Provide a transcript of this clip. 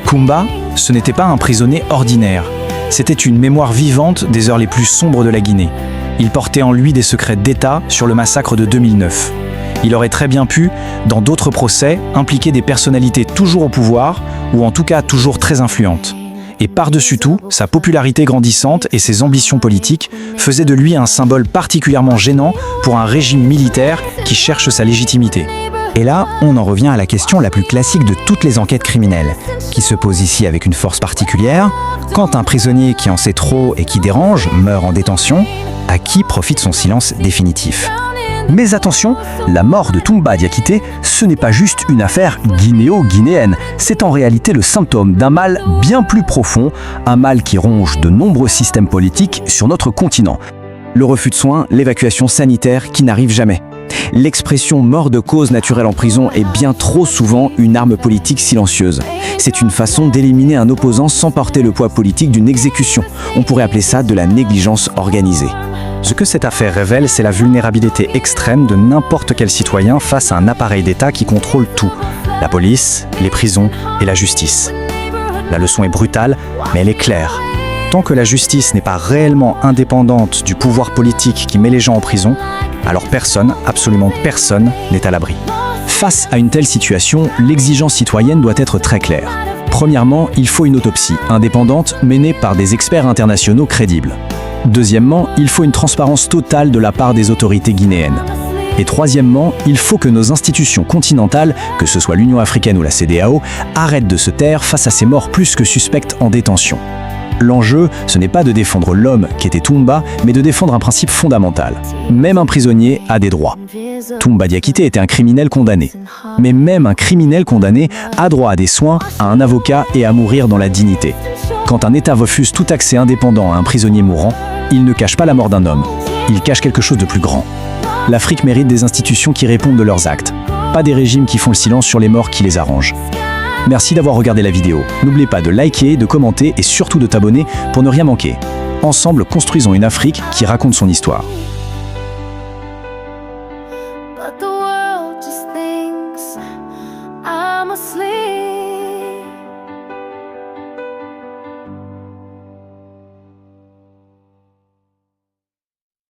Toumba, ce n'était pas un prisonnier ordinaire. C'était une mémoire vivante des heures les plus sombres de la Guinée. Il portait en lui des secrets d'État sur le massacre de 2009. Il aurait très bien pu, dans d'autres procès, impliquer des personnalités toujours au pouvoir, ou en tout cas toujours très influentes. Et par-dessus tout, sa popularité grandissante et ses ambitions politiques faisaient de lui un symbole particulièrement gênant pour un régime militaire qui cherche sa légitimité. Et là, on en revient à la question la plus classique de toutes les enquêtes criminelles, qui se pose ici avec une force particulière. Quand un prisonnier qui en sait trop et qui dérange meurt en détention, à qui profite son silence définitif? Mais attention, la mort de Toumba Diakité, ce n'est pas juste une affaire guinéo-guinéenne, c'est en réalité le symptôme d'un mal bien plus profond, un mal qui ronge de nombreux systèmes politiques sur notre continent. Le refus de soins, l'évacuation sanitaire qui n'arrive jamais. L'expression « mort de cause naturelle en prison » est bien trop souvent une arme politique silencieuse. C'est une façon d'éliminer un opposant sans porter le poids politique d'une exécution. On pourrait appeler ça de la négligence organisée. Ce que cette affaire révèle, c'est la vulnérabilité extrême de n'importe quel citoyen face à un appareil d'État qui contrôle tout. La police, les prisons et la justice. La leçon est brutale, mais elle est claire. Tant que la justice n'est pas réellement indépendante du pouvoir politique qui met les gens en prison, alors personne, absolument personne, n'est à l'abri. Face à une telle situation, l'exigence citoyenne doit être très claire. Premièrement, il faut une autopsie indépendante menée par des experts internationaux crédibles. Deuxièmement, il faut une transparence totale de la part des autorités guinéennes. Et troisièmement, il faut que nos institutions continentales, que ce soit l'Union africaine ou la CEDEAO, arrêtent de se taire face à ces morts plus que suspectes en détention. L'enjeu, ce n'est pas de défendre l'homme qui était Toumba, mais de défendre un principe fondamental. Même un prisonnier a des droits. Toumba Diakité était un criminel condamné. Mais même un criminel condamné a droit à des soins, à un avocat et à mourir dans la dignité. Quand un État refuse tout accès indépendant à un prisonnier mourant, il ne cache pas la mort d'un homme. Il cache quelque chose de plus grand. L'Afrique mérite des institutions qui répondent de leurs actes, pas des régimes qui font le silence sur les morts qui les arrangent. Merci d'avoir regardé la vidéo. N'oubliez pas de liker, de commenter et surtout de t'abonner pour ne rien manquer. Ensemble, construisons une Afrique qui raconte son histoire. But the world just thinks I'm asleep.